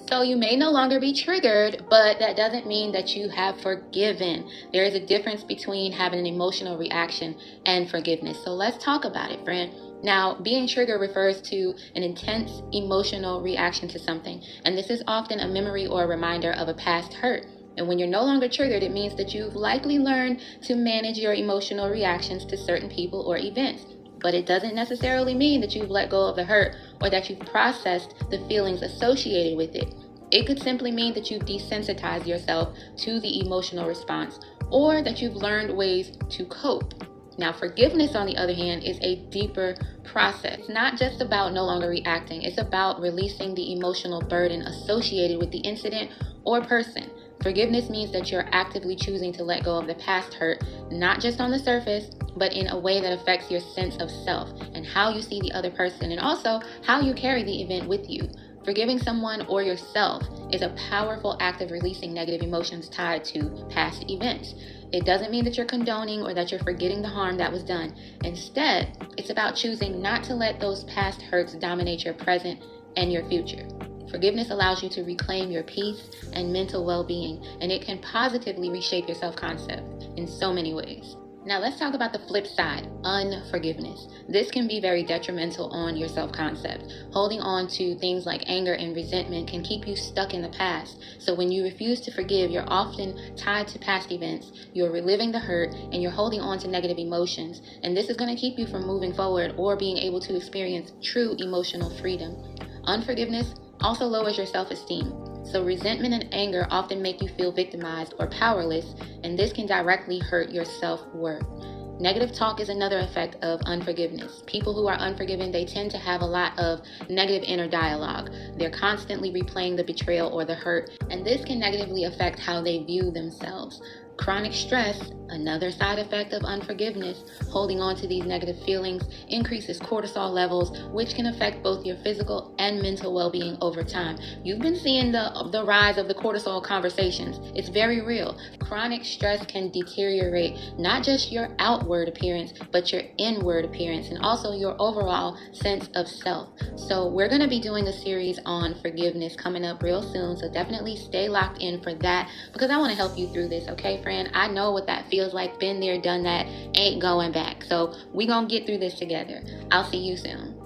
So you may no longer be triggered, but that doesn't mean that you have forgiven. There is a difference between having an emotional reaction and forgiveness. So let's talk about it, friend. Now, being triggered refers to an intense emotional reaction to something, and this is often a memory or a reminder of a past hurt. And when you're no longer triggered, it means that you've likely learned to manage your emotional reactions to certain people or events. But it doesn't necessarily mean that you've let go of the hurt or that you've processed the feelings associated with it. It could simply mean that you've desensitized yourself to the emotional response or that you've learned ways to cope. Now, forgiveness, on the other hand, is a deeper process. It's not just about no longer reacting. It's about releasing the emotional burden associated with the incident or person. Forgiveness means that you're actively choosing to let go of the past hurt, not just on the surface, but in a way that affects your sense of self and how you see the other person, and also how you carry the event with you. Forgiving someone or yourself is a powerful act of releasing negative emotions tied to past events. It doesn't mean that you're condoning or that you're forgetting the harm that was done. Instead, it's about choosing not to let those past hurts dominate your present and your future. Forgiveness allows you to reclaim your peace and mental well-being, and it can positively reshape your self-concept in so many ways. Now let's talk about the flip side, unforgiveness. This can be very detrimental on your self-concept. Holding on to things like anger and resentment can keep you stuck in the past. So when you refuse to forgive, you're often tied to past events, you're reliving the hurt, and you're holding on to negative emotions. And this is going to keep you from moving forward or being able to experience true emotional freedom. Unforgiveness also lowers your self-esteem. So resentment and anger often make you feel victimized or powerless, and this can directly hurt your self-worth. Negative talk is another effect of unforgiveness. People who are unforgiven, they tend to have a lot of negative inner dialogue. They're constantly replaying the betrayal or the hurt, and this can negatively affect how they view themselves. Chronic stress, another side effect of unforgiveness, holding on to these negative feelings, increases cortisol levels, which can affect both your physical and mental well-being over time. You've been seeing the rise of the cortisol conversations. It's very real. Chronic stress can deteriorate not just your outward appearance, but your inward appearance and also your overall sense of self. So we're going to be doing a series on forgiveness coming up real soon. So definitely stay locked in for that because I want to help you through this, okay, friend? I know what that feels like. Been there, done that, ain't going back. So we gonna get through this together. I'll see you soon.